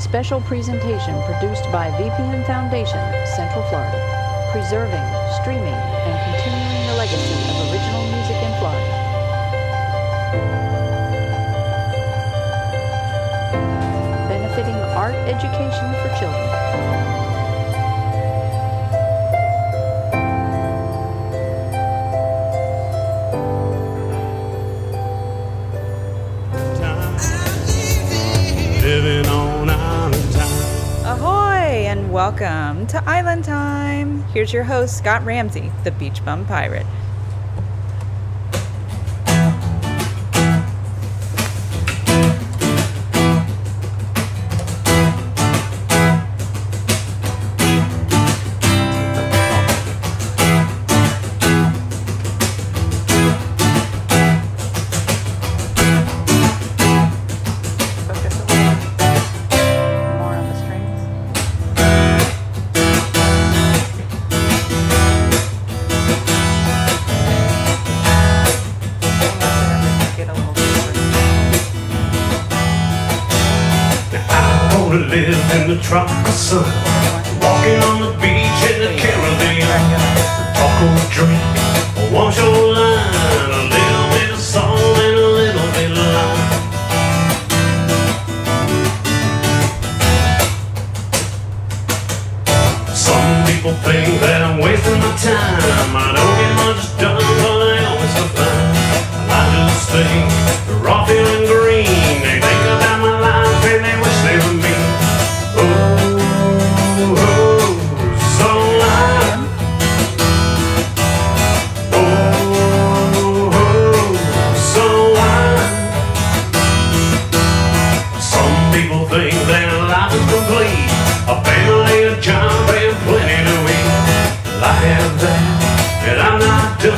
special presentation produced by VPN Foundation, Central Florida, preserving, streaming, and continuing the legacy of original music in Florida. Benefiting art education for children. Living on Island Time. Ahoy and welcome to Island Time. Here's your host, Scott Ramsey, the Beach Bum Pirate. Live in the tropical sun, walking on the beach in the Caribbean. Talk or drink, one shoreline, a little bit of salt and a little bit of lime. Some people think that I'm wasting my time. I don't get much done, but I always feel fine. I just think they're all feeling green. They think about my life and they wish they were me. A family, a job, and plenty to eat. I have that, and I'm not done.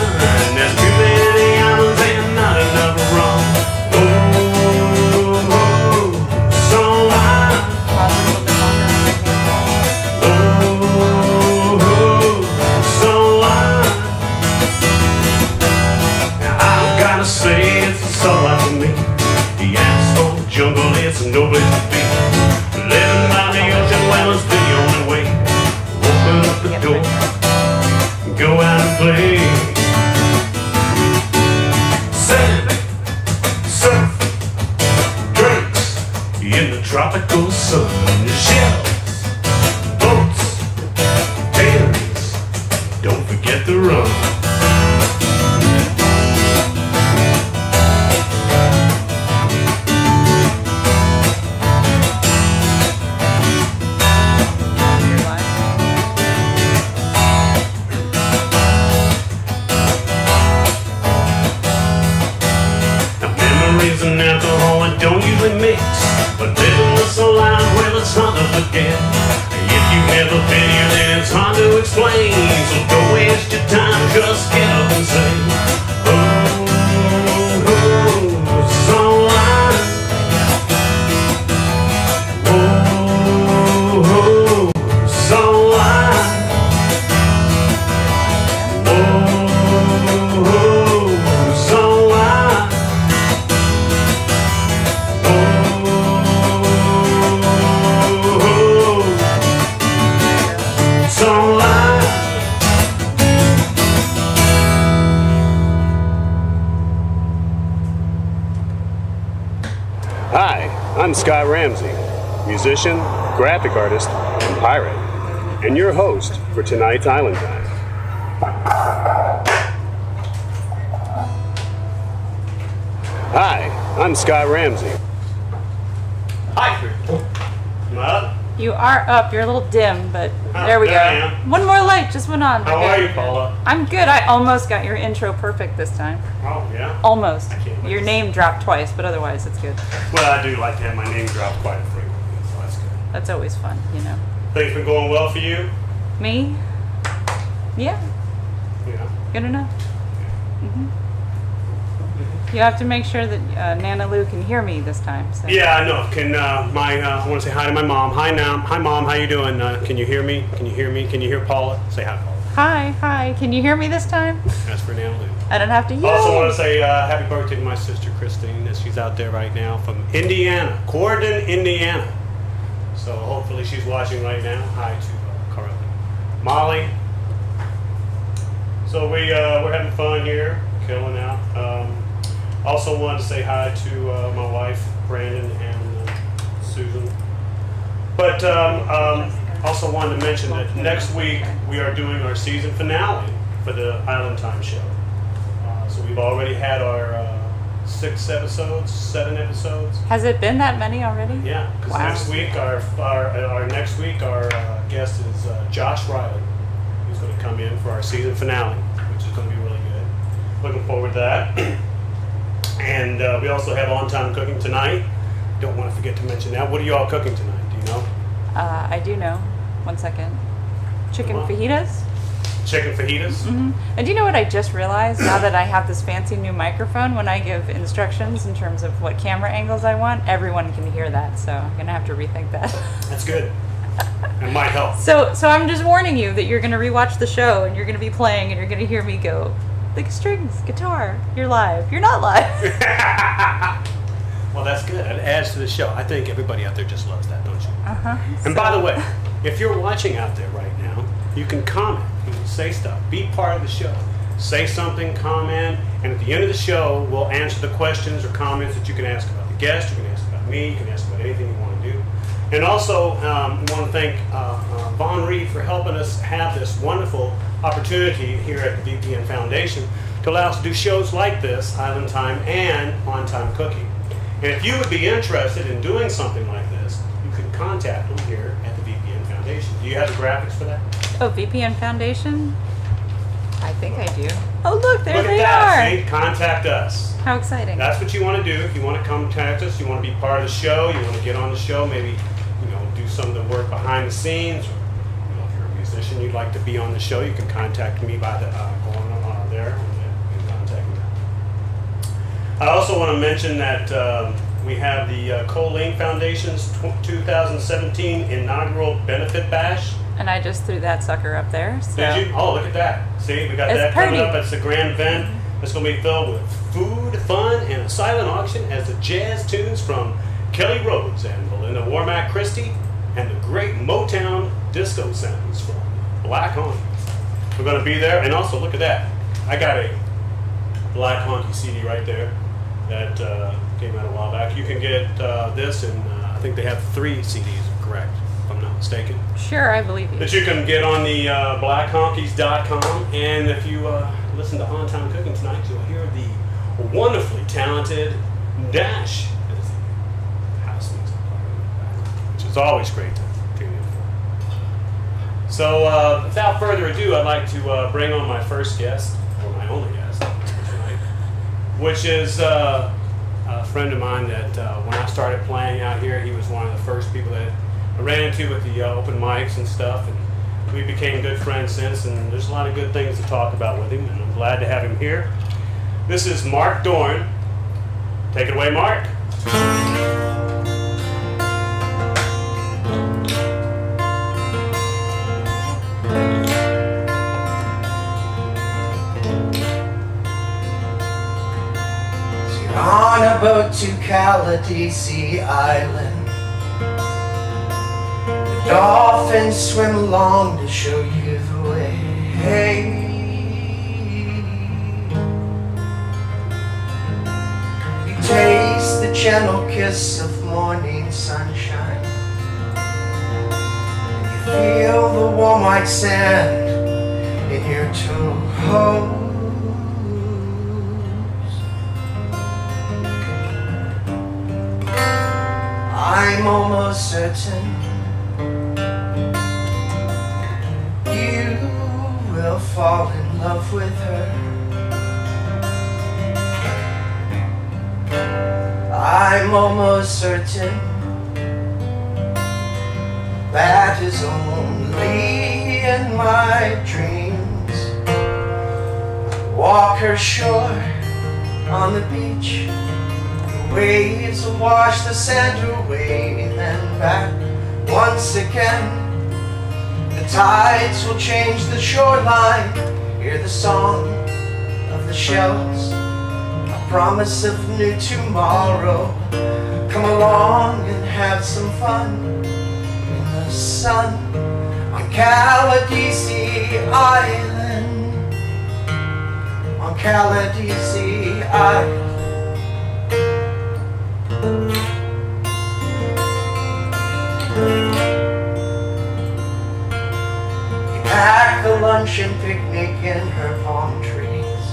There's too many islands and not enough rum. So I've gotta say it's so like for me. The asphalt jungle, it's no place to be. Living by the ocean, well, it's the only way. Open up the door, go out and play. Sand, surf, drinks in the tropical sun. Shells, boats, ferries, don't forget the rum. And alcohol I don't usually mix, but living was so loud, well, it's hard to forget. If you've never been here, then it's hard to explain. So don't waste your time, just get up and say, oh, so loud. Oh, so loud. Hi, I'm Scott Ramsey, musician, graphic artist, and pirate, and your host for tonight's Island Time. Hi, I'm Scott Ramsey. Hi, you up? You are up. You're a little dim, but there we go. One more light just went on. How are you, Paula? I'm good. I almost got your intro perfect this time. Oh, yeah? Almost. I can't wait. Your name dropped twice, but otherwise it's good. Well, I do like to have my name dropped quite frequently, so that's good. That's always fun, you know. Things been going well for you? Me? Yeah. Yeah. Good enough. Mm-hmm. You have to make sure that Nana Lou can hear me this time. So. Yeah, I know. Can I want to say hi to my mom. Hi, Mom. How you doing? Can you hear me? Can you hear me? Can you hear Paula? Say hi, Paula. Hi. Can you hear me this time? That's for Nana Lou. I don't have to yell. Also want to say happy birthday to my sister Christine. She's out there right now from Indiana, Corydon, Indiana. So hopefully she's watching right now. Hi to Carly. Molly. So we're having fun here, killing out. Also wanted to say hi to my wife, Brandon, and Susan. But also wanted to mention that next week we are doing our season finale for the Island Time show. So we've already had our 7 episodes. Has it been that many already? Yeah, because Wow. next week our guest is Josh Riley, who's going to come in for our season finale, which is going to be really good. Looking forward to that. And we also have on-time cooking tonight. Don't want to forget to mention that. What are you all cooking tonight? Do you know? I do know. 1 second. Chicken fajitas? Chicken fajitas? Mm-hmm. And do you know what I just realized? Now that I have this fancy new microphone, when I give instructions in terms of what camera angles I want, everyone can hear that. So I'm going to have to rethink that. That's good. It might help. So I'm just warning you that you're going to rewatch the show and you're going to be playing and you're going to hear me go, like strings, guitar, you're live. You're not live. Well, that's good. It adds to the show. I think everybody out there just loves that, don't you? Uh-huh. And by the way, if you're watching out there right now, you can comment. You can say stuff. Be part of the show. Say something, comment, and at the end of the show, we'll answer the questions or comments that you can ask about the guest, you can ask about me, you can ask about anything you want to do. And also, we want to thank Vaughn Reed for helping us have this wonderful opportunity here at the VPN Foundation to allow us to do shows like this, Island Time and On-Time Cooking. And if you would be interested in doing something like this, you can contact them here at the VPN Foundation. Do you have the graphics for that? Oh, VPN Foundation? I think I do. Oh, look, there Look they at that. are. See? Contact us. How exciting. That's what you want to do. If you want to contact us, you want to be part of the show, you want to get on the show, maybe do some of the work behind the scenes, or if you're a musician, you'd like to be on the show, you can contact me by going on there and contact me. I also want to mention that we have the Colleen Foundation's 2017 inaugural benefit bash. And I just threw that sucker up there. So. Did you? Oh, look at that. See, we got It's that pretty. coming up. It's a grand event. It's going to be filled with food, fun, and a silent auction as the jazz tunes from Kelly Rhodes and Belinda Warmack Christie and the great Motown disco sounds from Black Honky. We're going to be there. And also, look at that. I got a Black Honky CD right there that came out a while back. You can get this, and I think they have 3 CDs, correct, if I'm not mistaken. Sure, I believe you. That you can get on the blackhonkies.com. And if you listen to On Time Cooking tonight, you'll hear the wonderfully talented Dash. It's always great to tune in for. So without further ado, I'd like to bring on my first guest, or my only guest tonight, which is a friend of mine that when I started playing out here, he was one of the first people that I ran into with the open mics and stuff, and we became good friends since, and there's a lot of good things to talk about with him, and I'm glad to have him here. This is Mark Doran. Take it away, Mark. On a boat to Caladesi Island, the dolphins swim along to show you the way. You taste the gentle kiss of morning sunshine, and you feel the warm white sand in your toes. I'm almost certain you will fall in love with her. I'm almost certain that is only in my dreams. Walk ashore on the beach, waves will wash the sand away, and then back once again. The tides will change the shoreline. Hear the song of the shells, a promise of new tomorrow. Come along and have some fun. the sun on Caladesi Island, on Caladesi Island. You pack the luncheon picnic in her palm trees.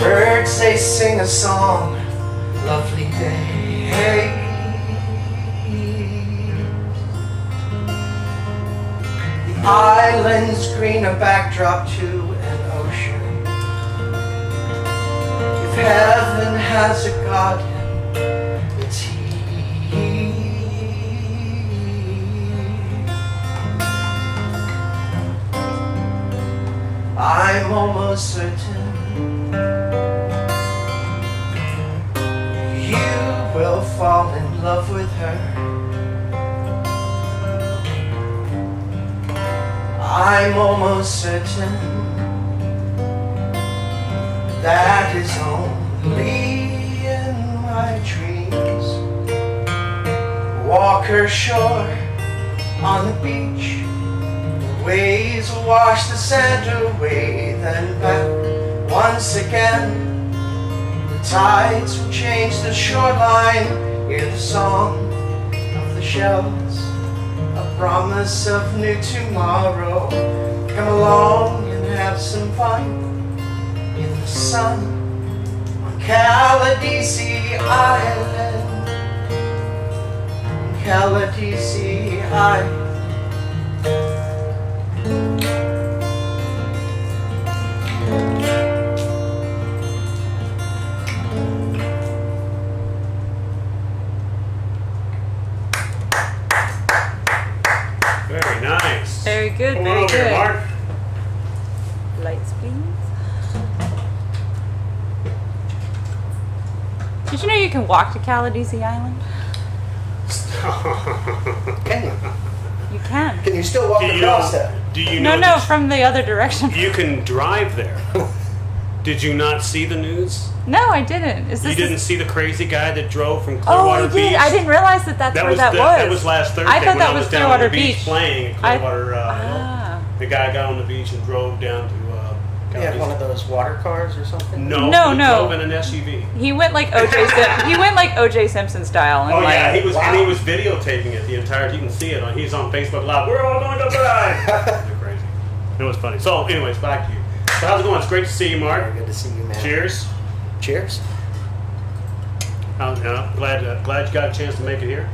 Birds, they sing a song, lovely day. The island's green, a backdrop to an ocean. If heaven has a guardian, it's he. I'm almost certain you will fall in love with her. I'm almost certain that is only in my dreams. Walker shore on the beach, the waves will wash the sand away, then back once again. The tides will change the shoreline, hear the song of the shells, a promise of new tomorrow. Come along and have some fun in the sun on Caladesi Island, on Caladesi Island. Very nice. Very good, Come on very over here, good. Mark. Lights, please. Did you know you can walk to Caladesi Island? Can you? You can. Can you still walk across that? Do you No, know no, that from the other direction. you can drive there? Did you not see the news? No, I didn't. Is You this? didn't see the crazy guy that drove from Oh, Clearwater I did. Beach? I didn't realize that that's where that was. That was last Thursday I thought when that I was was down on the Clearwater beach Beach. playing at Clearwater. Ah. The guy got on the beach and drove down to Yeah, one of those water cars or something? No, No, he no. drove in an SUV. He went like he went like O.J. Simpson style. And Oh like, yeah, he was, and wow. he was videotaping it the entire. You can see it. He's on Facebook Live. We're all going to die. They're crazy. It was funny. So, anyways, back to you. So, how's it going? It's great to see you, Mark. Very good to see you, man. Cheers. Cheers. Glad you got a chance to make it here.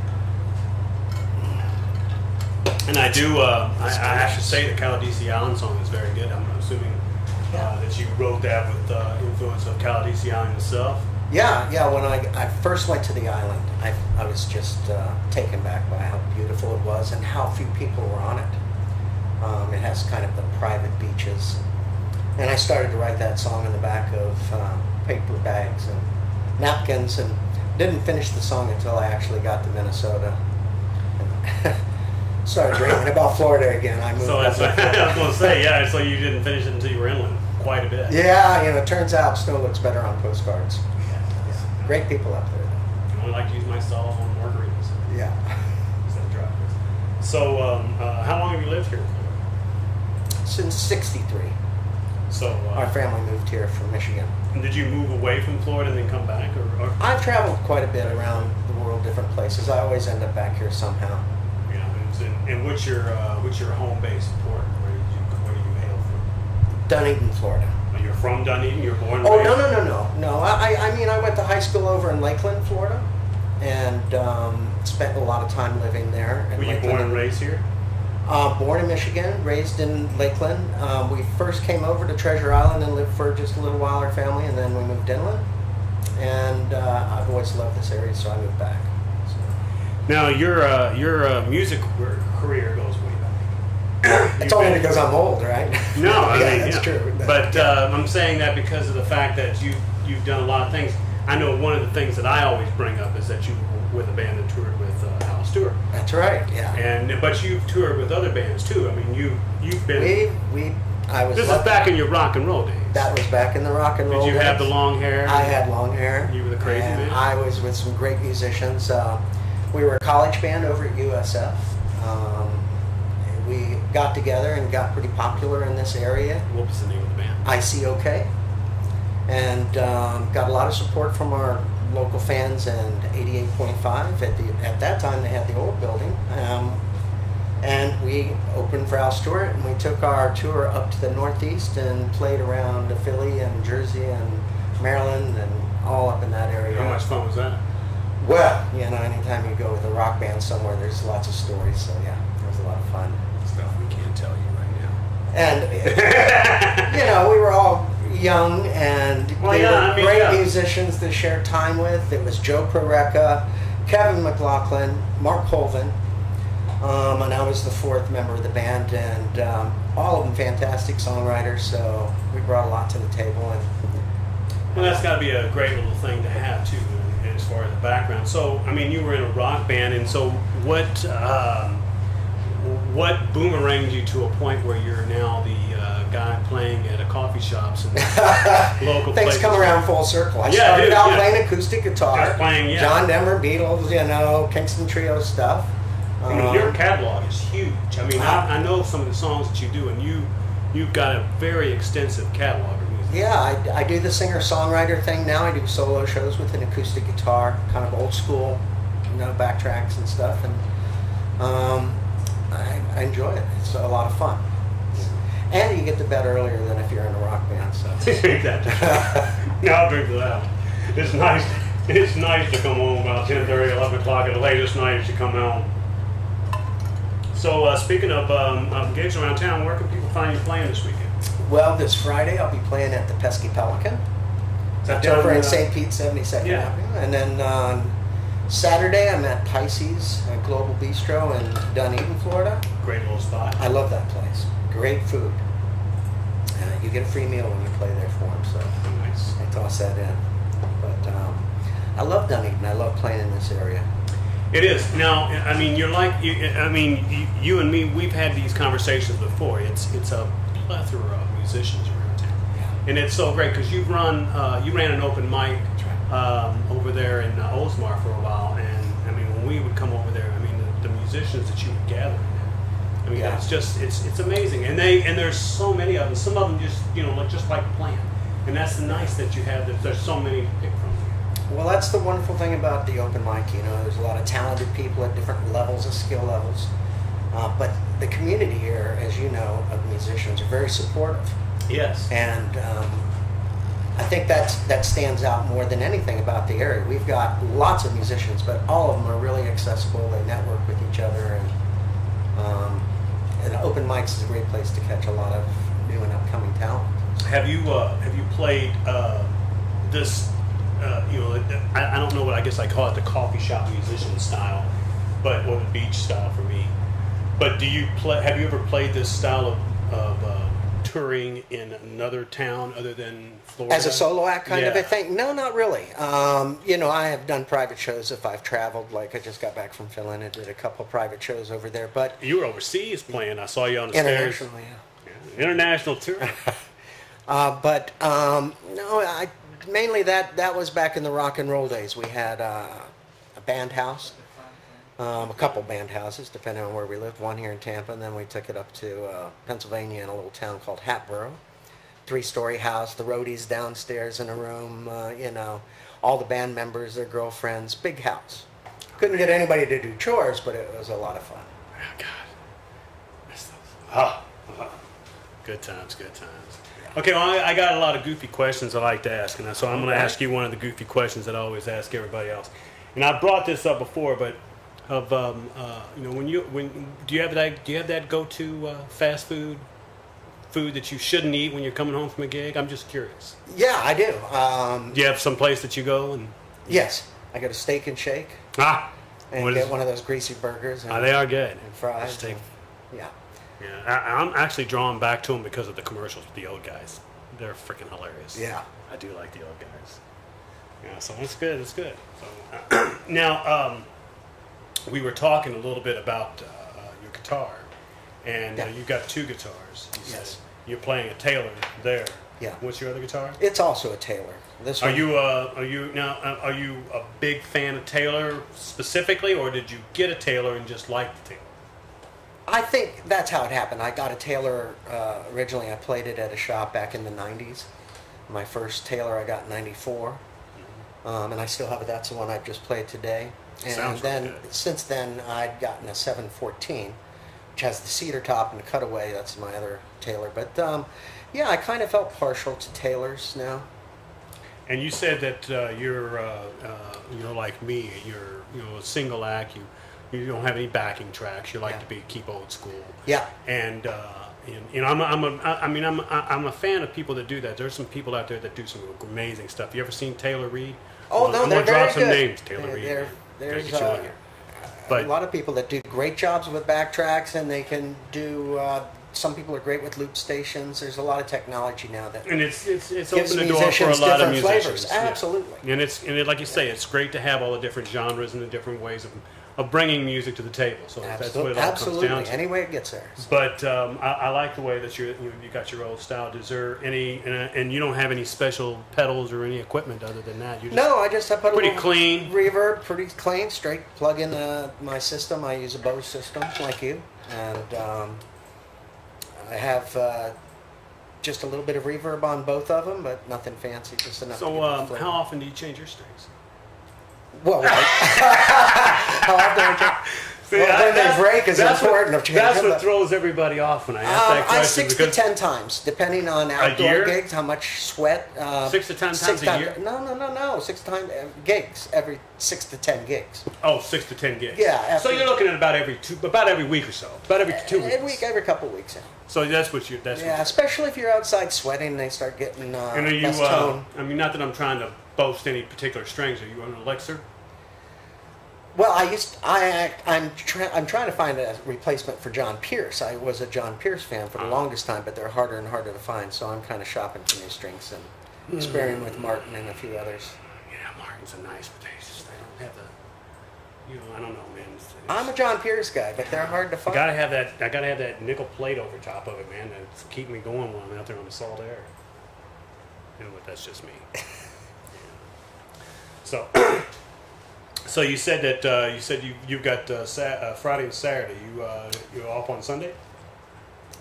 And I do. I have to say the Caladesi Island song is very good. I'm assuming that you wrote that with influence of Caladesi Island itself. Yeah. When I first went to the island, I was just taken back by how beautiful it was and how few people were on it. It has kind of the private beaches. And I started to write that song in the back of paper bags and napkins, and didn't finish the song until I actually got to Minnesota. Started dreaming about Florida again. I moved So up that's what to I was Florida. going to say. Yeah, so you didn't finish it until you were inland quite a bit. Yeah, it turns out snow looks better on postcards. Yeah. Great people up there. I only like to use my cell phone margaritas Yeah. instead of driveways. So, how long have you lived here in Florida? Since '63. So, Our family moved here from Michigan. and did you move away from Florida and then come back, or I've traveled quite a bit around the world, different places. I always end up back here somehow. you know? And what's your home base port? Where do you hail from? Dunedin, Florida. You're from Dunedin. You're born. And Oh, raised? no. I mean, I went to high school over in Lakeland, Florida, and spent a lot of time living there. In Were you Lakeland. born and raised here? Born in Michigan, raised in Lakeland. We first came over to Treasure Island and lived for just a little while, our family, and then we moved inland. And I've always loved this area, so I moved back. So. Now, your music career goes way back. It's only because I'm old, right? No, I yeah, mean, that's true. But I'm saying that because of the fact that you've done a lot of things. I know one of the things that I always bring up is that you were with a band that toured with Al Stewart. That's right. Yeah. But you've toured with other bands too. I mean, you've been. I was. This is lucky. back in your rock and roll days. That was back in the rock and roll. Did you have the days. long hair? I had long hair. You were the crazy and man. I was with some great musicians. We were a college band over at USF. We got together and got pretty popular in this area. What was the name of the band? ICOK. And got a lot of support from our local fans, and 88.5 at that time they had the old building. And we opened for Al Stewart, and we took our tour up to the Northeast and played around Philly and Jersey and Maryland and all up in that area. How much fun was that? Well, you know, anytime you go with a rock band somewhere, there's lots of stories. So yeah, it was a lot of fun. Stuff we can't tell you right now. And you know, we were all young, and they were great musicians to share time with. It was Joe Proreca, Kevin McLaughlin, Mark Colvin, and I was the fourth member of the band, and all of them fantastic songwriters. So we brought a lot to the table. And well, that's got to be a great little thing to have too, as far as the background. So, I mean, you were in a rock band, and so what boomeranged you to a point where you're now the guy playing at a coffee shops and local Things places? come around full circle. I started out playing acoustic guitar, just playing, John Denver, Beatles, you know, Kingston Trio stuff. I mean, your catalog is huge. I mean, I know some of the songs that you do, and you've got a very extensive catalog of music. Yeah, I do the singer-songwriter thing now. I do solo shows with an acoustic guitar, kind of old school, you know, backtracks and stuff, and I enjoy it. It's a lot of fun. And you get to bed earlier than if you're in a rock band. So. Now I'll drink to that. It's nice. It's nice to come home about 10:30, 11 o'clock at the latest night as you come home. So speaking of gigs around town, where can people find you playing this weekend? Well, this Friday I'll be playing at the Pesky Pelican. It's over in St. Pete, 72nd Avenue. And then on Saturday I'm at Pisces Global Bistro in Dunedin, Florida. Great little spot. I love that place. Great food. You get a free meal when you play there for them, so nice. I toss that in. But I love Dunedin. I love playing in this area. It is. Now, I mean, you and me, we've had these conversations before. It's a plethora of musicians around town, and it's so great because you ran an open mic over there in Oldsmar for a while, and I mean, when we would come over there, I mean, the musicians that you would gather. I mean, it's just it's amazing, and there's so many of them. Some of them just just like playing, and that's the nice that you have. That there's so many to pick from. Well, that's the wonderful thing about the open mic. You know, there's a lot of talented people at different levels of skill levels, but the community here, as you know, of musicians are very supportive. Yes. And I think that stands out more than anything about the area. We've got lots of musicians, but all of them are really accessible. They network with each other, and open mics is a great place to catch a lot of new and upcoming talent. Have you played this? I don't know what I guess I call it, the coffee shop musician style, or the beach style for me. But have you ever played this style of touring in another town other than Florida? As a solo act kind of a thing? No, not really. I have done private shows if I've traveled. Like I just got back from Finland and did a couple private shows over there. But you were overseas playing. I saw you on the stairs. Internationally, international tour. No, mainly that was back in the rock and roll days. We had a band house, a couple band houses, depending on where we lived. One here in Tampa, and then we took it up to Pennsylvania in a little town called Hatboro. 3-story house, the roadies downstairs in a room, all the band members, their girlfriends, big house. Couldn't get anybody to do chores, but it was a lot of fun. Oh, God. Good times, good times. Okay, well, I got a lot of goofy questions I like to ask, and so I'm going to ask you one of the goofy questions that I always ask everybody else. And I brought this up before, but do you have that go-to fast food that you shouldn't eat when you're coming home from a gig? I'm just curious. Yeah, I do. Do you have some place that you go and? Yes, I go to Steak and Shake. And get one of those greasy burgers. And, they are good. And fries. Yeah, I'm actually drawn back to them because of the commercials with the old guys. They're freaking hilarious. Yeah. I do like the old guys. Yeah, so that's good. That's good. So, now, we were talking a little bit about your guitar, and you've got 2 guitars. Yes. You're playing a Taylor there. Yeah. What's your other guitar? It's also a Taylor. This Are one, you are you a big fan of Taylor specifically, or did you get a Taylor and just like the Taylor? I think that's how it happened. I got a Taylor originally. I played it at a shop back in the 90s. My first Taylor I got in 94. And I still have it. That's the one I just played today. And Sounds then really good. since then I'd gotten a 714, which has the cedar top and the cutaway. That's my other Taylor. But yeah, I kind of felt partial to Taylors now. And you said that you're like me. You're a single act. You don't have any backing tracks. You like to keep old school. Yeah. And I'm a fan of people that do that. There's some people out there that do some amazing stuff. You ever seen Taylor Reed? Oh, no, I'm they're gonna drop very some good. names. Taylor Reed. There's Gotta get you on here. But a lot of people that do great jobs with backtracks, and they can do. Some people are great with loop stations. There's a lot of technology now that and it's gives opened the door for a musicians lot of different musicians. flavors. Yeah. Absolutely. And like you say, it's great to have all the different genres and the different ways of bringing music to the table. So that's what it all Absolutely. comes down to. Any way it gets there. But I like the way that you got your old style. Is there any and you don't have any special pedals or any equipment other than that? You just, No, I just put a pretty little clean. reverb, pretty clean, straight plug in my system. I use a Bose system like you, and I have just a little bit of reverb on both of them, but nothing fancy, just enough. to So give it the flavor. how often do you change your strings? Well, how often I change? Well, when they break is important. Of changing That's them, what but- throws everybody off when I ask that question. I 6 to because 10 times, depending on year? outdoor gigs, how much sweat. 6 to 10 times a year? No. 6 times gigs, every 6 to 10 gigs. Oh, 6 to 10 gigs. Yeah, So after- you're looking at about every week or so, about every 2 weeks. Every couple of weeks. Yeah. So that's what you. Yeah, especially if you're outside sweating, they start getting And are you? less tone. I mean, not that I'm trying to boast any particular strings. Are you on an elixir? Well, I'm trying to find a replacement for John Pierce. I was a John Pierce fan for the longest time, but they're harder and harder to find. So I'm kind of shopping for new strings and experimenting with Martin and a few others. Yeah, Martin's a nice, but they don't have the. I don't know, man. I'm a John Pierce guy, but they're hard to I find. gotta have that nickel plate over top of it, man, to keep me going while I'm out there on the salt air. You know what? That's just me. Yeah. So, so you said that you've got Friday and Saturday. You're off on Sunday.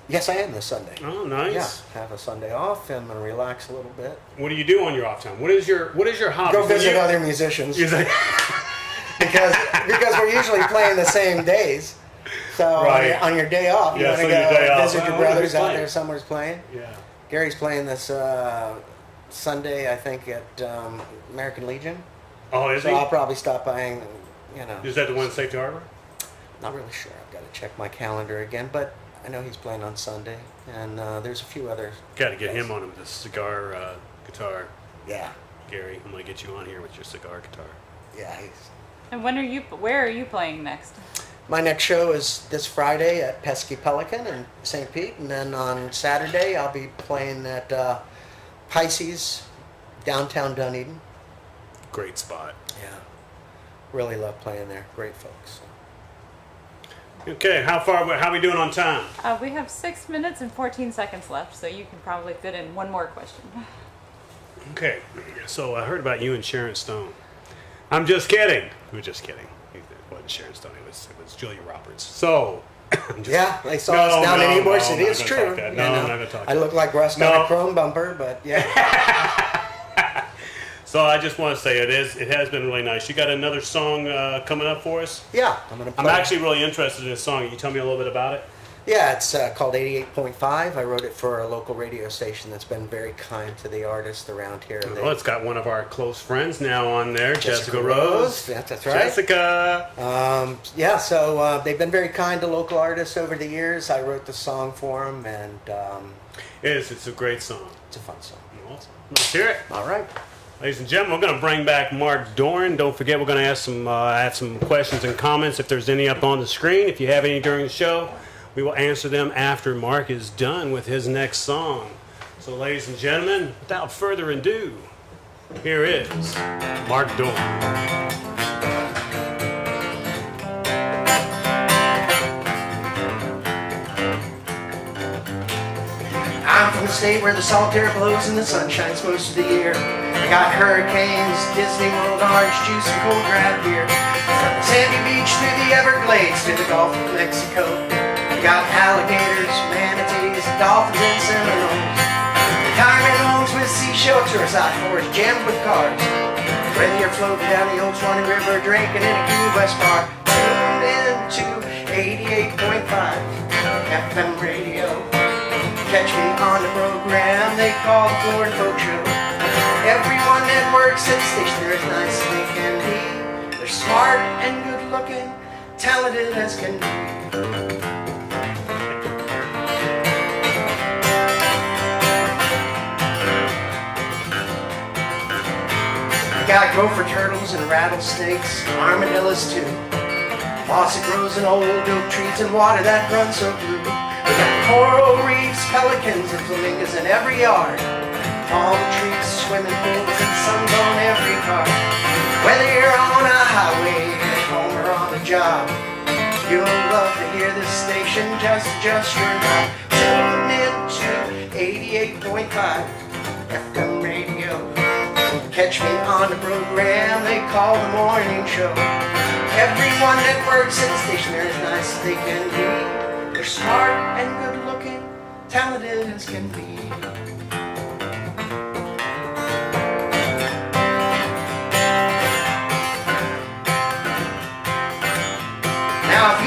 Yes, I am this Sunday. Oh, nice. Yeah, have a Sunday off. I'm gonna relax a little bit. What do you do on your off time? What is your hobby? Go visit other musicians. You're like, because we're usually playing the same days. So Right. on your day off, you Yeah, want so to your day go off. visit Well, your who's brothers out playing? there somewhere's playing. yeah. Gary's playing this Sunday, I think, at American Legion. Oh, is So he? I'll probably stop by and, Is that the one in Safety Harbor? not really sure. I've got to check my calendar again, but I know he's playing on Sunday, and there's a few others. Got to get him on with the cigar guitar, Yeah, Gary. I'm gonna get you on here with your cigar guitar. yeah. And where are you playing next? My next show is this Friday at Pesky Pelican in St. Pete, and then on Saturday I'll be playing at Pisces, downtown Dunedin. Great spot. Yeah, really love playing there. Great folks. Okay, how are we doing on time? We have 6 minutes and 14 seconds left, so you can probably fit in one more question. Okay, so I heard about you and Sharon Stone. I'm just kidding. We're just kidding. It wasn't Sharon Stone. It was Julia Roberts. So. Yeah, they saw us down in Ybor City. It's true. No, I'm not going to talk. I look like rust on a chrome bumper, but yeah. So I just want to say it has been really nice. You got another song coming up for us? Yeah, I'm gonna play. I'm actually really interested in this song. Can you tell me a little bit about it? Yeah, it's called 88.5. I wrote it for a local radio station that's been very kind to the artists around here. Well, it's got one of our close friends now on there, Jessica Rose. Rose. Yeah, that's right. Jessica. Yeah, so they've been very kind to local artists over the years. I wrote the song for them, and It's a great song. it's a fun song. Awesome. Let's hear it. All right. Ladies and gentlemen, we're going to bring back Mark Doran. Don't forget, we're going to ask have some questions and comments if there's any up on the screen. If you have any during the show, we will answer them after Mark is done with his next song. So, ladies and gentlemen, without further ado, here is Mark Doran. I'm from the state where the salt air blows and the sun shines most of the year. I got hurricanes, Disney World, orange juice, and cold craft beer. From the sandy beach through the Everglades to the Gulf of Mexico. I got alligators, manatees, dolphins, and Seminoles. Retirement homes with sea shelters, out forest jammed with cars. Whether you're floating down the old Swanee River, drinking in a Key West bar, tuned into 88.5 FM radio. Catch me on the program they call the Florida Folk Show. Everyone that works at the station, they're as nice as they can be. They're smart and good looking, talented as can be. I got gopher turtles and rattlesnakes, armadillos too. Moss that grows in old oak trees and water that runs so blue. We got coral reefs, pelicans, and flamingos in every yard. Palm trees, swimming pools, and sun's on every car. Whether you're on a highway, at home, or on the job, you'll love to hear this station, just adjust your knob. Tune in to 88.5 FM radio. Catch me on the program they call the morning show. Everyone that works at the station, they're as nice as they can be. They're smart and good looking, talented as can be.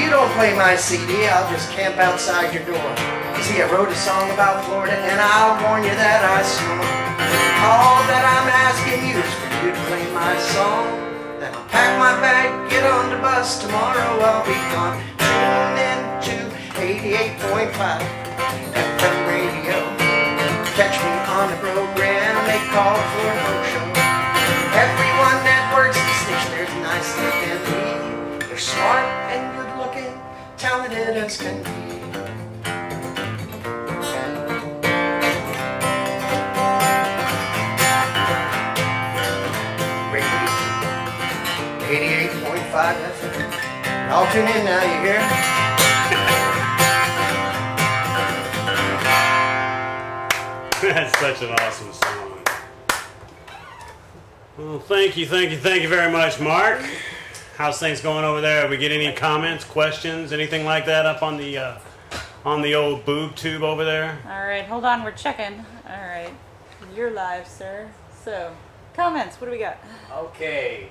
'Don't play my CD, I'll just camp outside your door. See, I wrote a song about Florida, and I'll warn you that I snore. All that I'm asking you is for you to play my song. Then I'll pack my bag, get on the bus, tomorrow I'll be gone. Tune in to 88.5 FM radio. Catch me on the program they call the Florida Folk Show. Everyone that works the station, they're as nice as they can be. They're smart and good looking, talented as can be. 88.5 FM. Y'all tune in now, you hear? That's such an awesome song. Well, thank you very much, Mark. How's things going over there? We get any comments, questions, anything like that up on the old boob tube over there? All right, hold on, we're checking. All right, you're live, sir. So, comments, what do we got? Okay,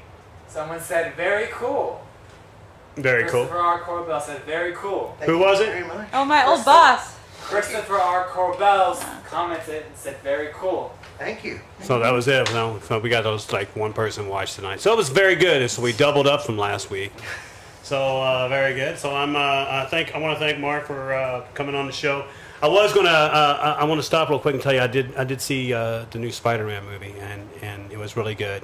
someone said very cool. Very cool. Christopher R. Corbell said very cool. Who was it? Very much. Oh, my old boss. Christopher R. Corbell commented and said very cool. Thank you. So that was it. No, so we got those like one person watched tonight. So it was very good. So we doubled up from last week. So very good. So I want to thank Mark for coming on the show. I was gonna I want to stop real quick and tell you I did see the new Spider-Man movie and it was really good.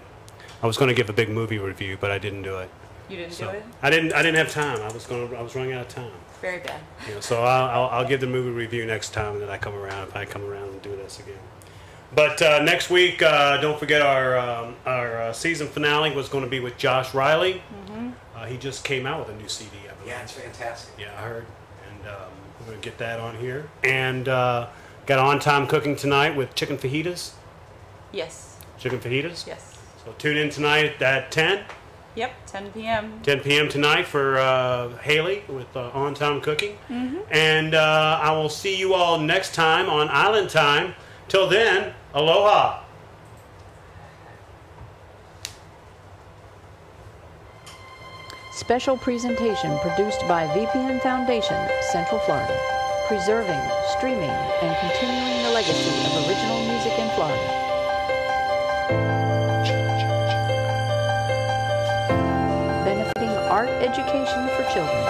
I was going to give a big movie review, but I didn't do it. You didn't do it? I didn't have time. I was running out of time. Very bad. You know, so I'll give the movie review next time that I come around, if I come around and do this again. But next week, don't forget our season finale was going to be with Josh Riley. Mm-hmm. He just came out with a new CD, I believe. Yeah, it's fantastic. Yeah, I heard. And we're going to get that on here. And got On Time Cooking tonight with chicken fajitas. Yes. Chicken fajitas? Yes. So tune in tonight at 10. Yep, 10 p.m. 10 p.m. tonight for Haley with On Time Cooking. Mm-hmm. And I will see you all next time on Island Time. Till then, aloha. Special presentation produced by VPN Foundation, Central Florida. Preserving, streaming, and continuing the legacy of original music in Florida. Benefiting art education for children.